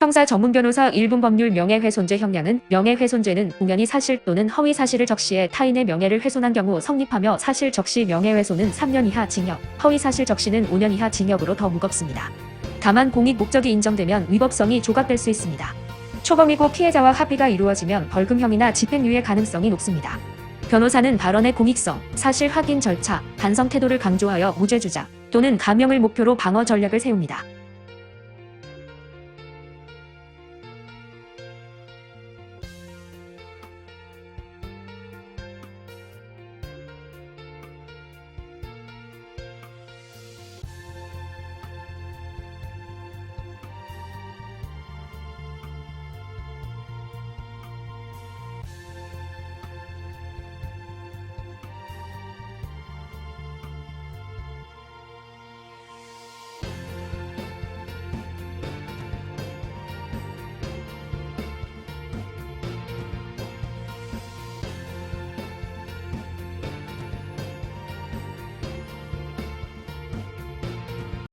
형사 전문 변호사 1분 법률 명예훼손죄 형량은 명예훼손죄는 공연히 사실 또는 허위 사실을 적시해 타인의 명예를 훼손한 경우 성립하며 사실 적시 명예훼손은 3년 이하 징역, 허위 사실 적시는 5년 이하 징역으로 더 무겁습니다. 다만 공익 목적이 인정되면 위법성이 조각될 수 있습니다. 초범이고 피해자와 합의가 이루어지면 벌금형이나 집행유예 가능성이 높습니다. 변호사는 발언의 공익성, 사실 확인 절차, 반성 태도를 강조하여 무죄 주장 또는 감형을 목표로 방어 전략을 세웁니다.